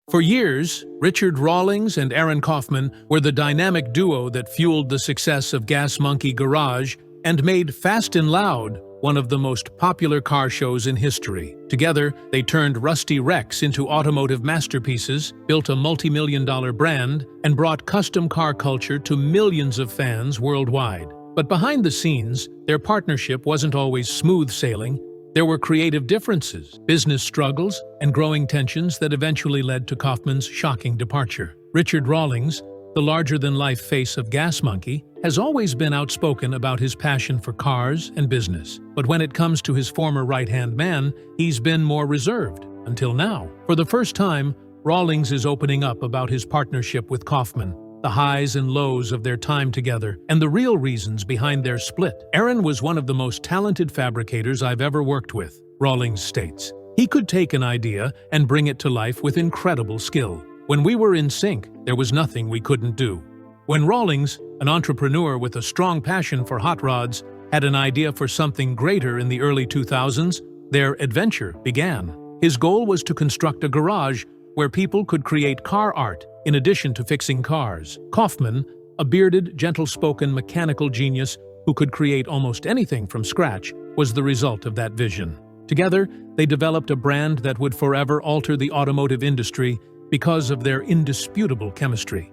For years, Richard Rawlings and Aaron Kaufman were the dynamic duo that fueled the success of Gas Monkey Garage and made Fast and Loud one of the most popular car shows in history. Together, they turned rusty wrecks into automotive masterpieces, built a multi-million-dollar brand, and brought custom car culture to millions of fans worldwide. But behind the scenes, their partnership wasn't always smooth sailing. There were creative differences, business struggles, and growing tensions that eventually led to Kaufman's shocking departure. Richard Rawlings, the larger-than-life face of Gas Monkey, has always been outspoken about his passion for cars and business. But when it comes to his former right-hand man, he's been more reserved, until now. For the first time, Rawlings is opening up about his partnership with Kaufman, the highs and lows of their time together, and the real reasons behind their split. Aaron was one of the most talented fabricators I've ever worked with, Rawlings states. He could take an idea and bring it to life with incredible skill. When we were in sync, there was nothing we couldn't do. When Rawlings, an entrepreneur with a strong passion for hot rods, had an idea for something greater in the early 2000s, their adventure began. His goal was to construct a garage where people could create car art in addition to fixing cars. Kaufman, a bearded, gentle-spoken mechanical genius who could create almost anything from scratch, was the result of that vision. Together, they developed a brand that would forever alter the automotive industry because of their indisputable chemistry.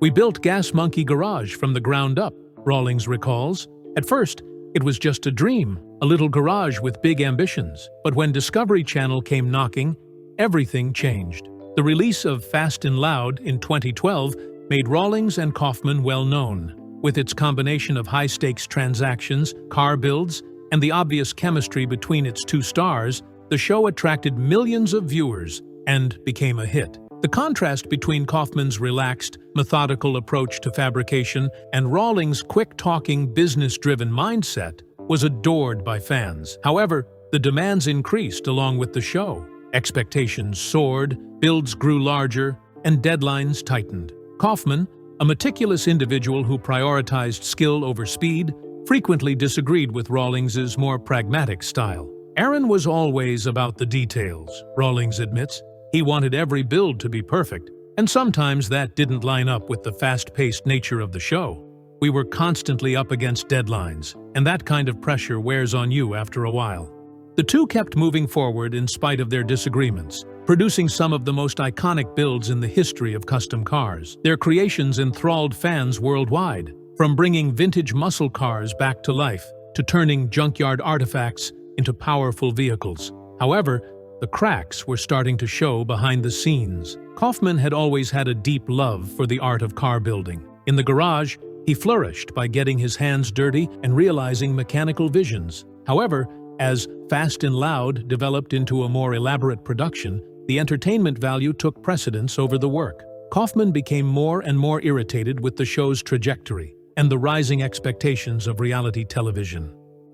"We built Gas Monkey Garage from the ground up," Rawlings recalls. "At first, it was just a dream, a little garage with big ambitions. But when Discovery Channel came knocking, everything changed. The release of Fast and Loud in 2012 made Rawlings and Kaufman well known. With its combination of high-stakes transactions, car builds, and the obvious chemistry between its two stars, the show attracted millions of viewers and became a hit. The contrast between Kaufman's relaxed, methodical approach to fabrication and Rawlings' quick-talking, business-driven mindset was adored by fans. However, the demands increased along with the show. Expectations soared, builds grew larger, and deadlines tightened. Kaufman, a meticulous individual who prioritized skill over speed, frequently disagreed with Rawlings's more pragmatic style. Aaron was always about the details, Rawlings admits. He wanted every build to be perfect, and sometimes that didn't line up with the fast-paced nature of the show. "We were constantly up against deadlines, and that kind of pressure wears on you after a while." The two kept moving forward in spite of their disagreements, producing some of the most iconic builds in the history of custom cars. Their creations enthralled fans worldwide, from bringing vintage muscle cars back to life to turning junkyard artifacts into powerful vehicles. However, the cracks were starting to show behind the scenes. Kaufman had always had a deep love for the art of car building. In the garage, he flourished by getting his hands dirty and realizing mechanical visions. However, as Fast and Loud developed into a more elaborate production, the entertainment value took precedence over the work. Kaufman became more and more irritated with the show's trajectory and the rising expectations of reality television.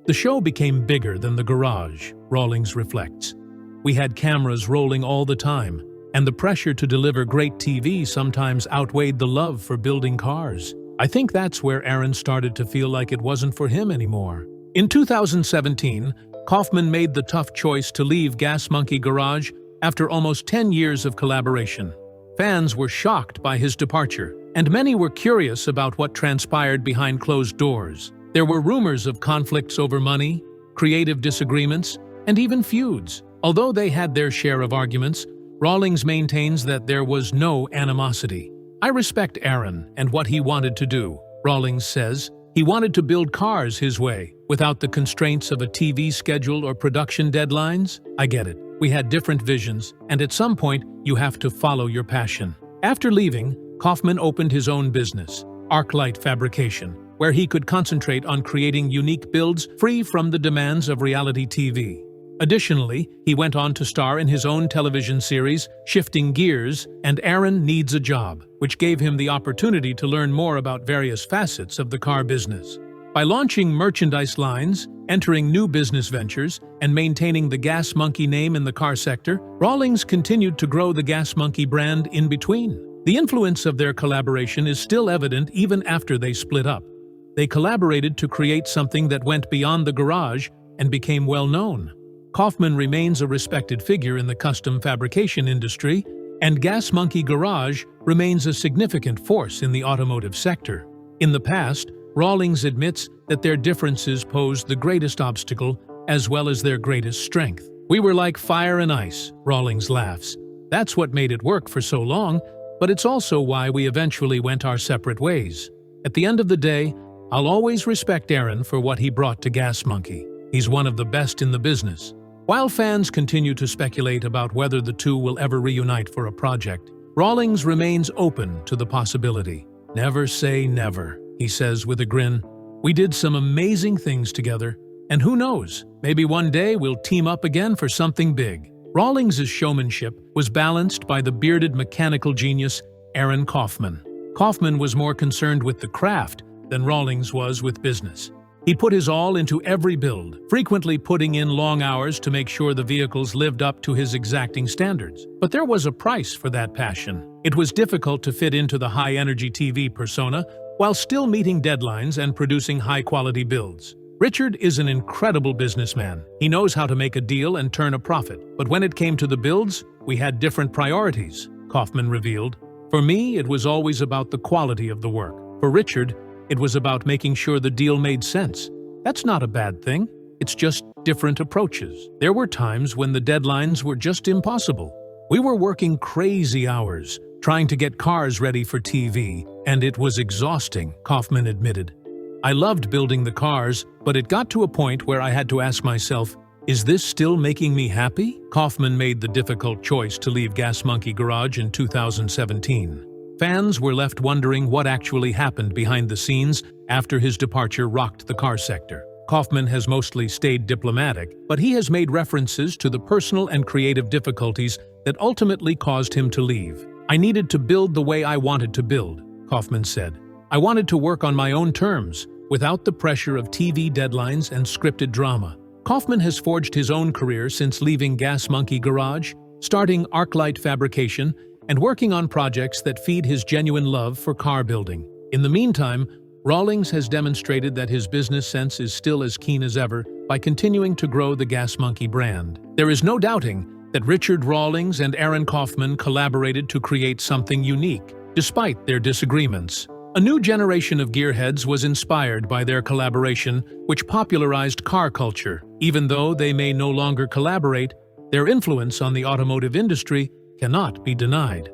"The show became bigger than the garage," Rawlings reflects. "We had cameras rolling all the time, and the pressure to deliver great TV sometimes outweighed the love for building cars. I think that's where Aaron started to feel like it wasn't for him anymore." In 2017, Kaufman made the tough choice to leave Gas Monkey Garage after almost 10 years of collaboration. Fans were shocked by his departure, and many were curious about what transpired behind closed doors. There were rumors of conflicts over money, creative disagreements, and even feuds. Although they had their share of arguments, Rawlings maintains that there was no animosity. "I respect Aaron and what he wanted to do," Rawlings says. "He wanted to build cars his way, without the constraints of a TV schedule or production deadlines. I get it. We had different visions, and at some point, you have to follow your passion." After leaving, Kaufman opened his own business, Arclight Fabrication, where he could concentrate on creating unique builds free from the demands of reality TV. Additionally, he went on to star in his own television series, Shifting Gears, and Aaron Needs a Job, which gave him the opportunity to learn more about various facets of the car business. By launching merchandise lines, entering new business ventures, and maintaining the Gas Monkey name in the car sector, Rawlings continued to grow the Gas Monkey brand in between. The influence of their collaboration is still evident even after they split up. They collaborated to create something that went beyond the garage and became well known. Kaufman remains a respected figure in the custom fabrication industry, And Gas Monkey Garage remains a significant force in the automotive sector. In the past, Rawlings admits that their differences posed the greatest obstacle as well as their greatest strength. "We were like fire and ice," Rawlings laughs. "That's what made it work for so long, but it's also why we eventually went our separate ways. At the end of the day, I'll always respect Aaron for what he brought to Gas Monkey. He's one of the best in the business." While fans continue to speculate about whether the two will ever reunite for a project, Rawlings remains open to the possibility. "Never say never," he says with a grin. "We did some amazing things together, and who knows, maybe one day we'll team up again for something big." Rawlings' showmanship was balanced by the bearded mechanical genius Aaron Kaufman. Kaufman was more concerned with the craft than Rawlings was with business. He put his all into every build, frequently putting in long hours to make sure the vehicles lived up to his exacting standards. But there was a price for that passion. It was difficult to fit into the high-energy TV persona while still meeting deadlines and producing high-quality builds. Richard is an incredible businessman. He knows how to make a deal and turn a profit. But when it came to the builds, we had different priorities, Kaufman revealed. "For me, it was always about the quality of the work. For Richard, it was about making sure the deal made sense. That's not a bad thing. It's just different approaches. There were times when the deadlines were just impossible. We were working crazy hours, trying to get cars ready for TV, and it was exhausting," Kaufman admitted. "I loved building the cars, but it got to a point where I had to ask myself, is this still making me happy?" Kaufman made the difficult choice to leave Gas Monkey Garage in 2017. Fans were left wondering what actually happened behind the scenes after his departure rocked the car sector. Kaufman has mostly stayed diplomatic, but he has made references to the personal and creative difficulties that ultimately caused him to leave. "I needed to build the way I wanted to build," Kaufman said. "I wanted to work on my own terms, without the pressure of TV deadlines and scripted drama." Kaufman has forged his own career since leaving Gas Monkey Garage, starting ArcLight Fabrication, and working on projects that feed his genuine love for car building. In the meantime, Rawlings has demonstrated that his business sense is still as keen as ever by continuing to grow the Gas Monkey brand. There is no doubting that Richard Rawlings and Aaron Kaufman collaborated to create something unique, despite their disagreements. A new generation of gearheads was inspired by their collaboration, which popularized car culture. Even though they may no longer collaborate, their influence on the automotive industry cannot be denied.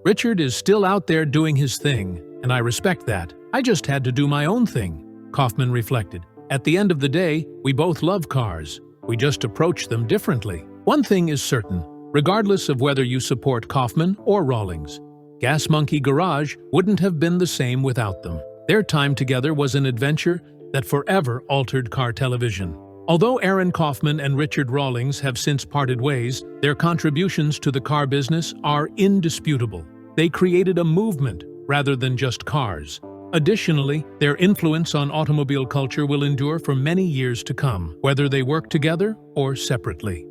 "Richard is still out there doing his thing, and I respect that. I just had to do my own thing," Kaufman reflected. "At the end of the day, we both love cars. We just approach them differently. One thing is certain, regardless of whether you support Kaufman or Rawlings, Gas Monkey Garage wouldn't have been the same without them. Their time together was an adventure that forever altered car television." Although Aaron Kaufman and Richard Rawlings have since parted ways, their contributions to the car business are indisputable. They created a movement rather than just cars. Additionally, their influence on automobile culture will endure for many years to come, whether they work together or separately.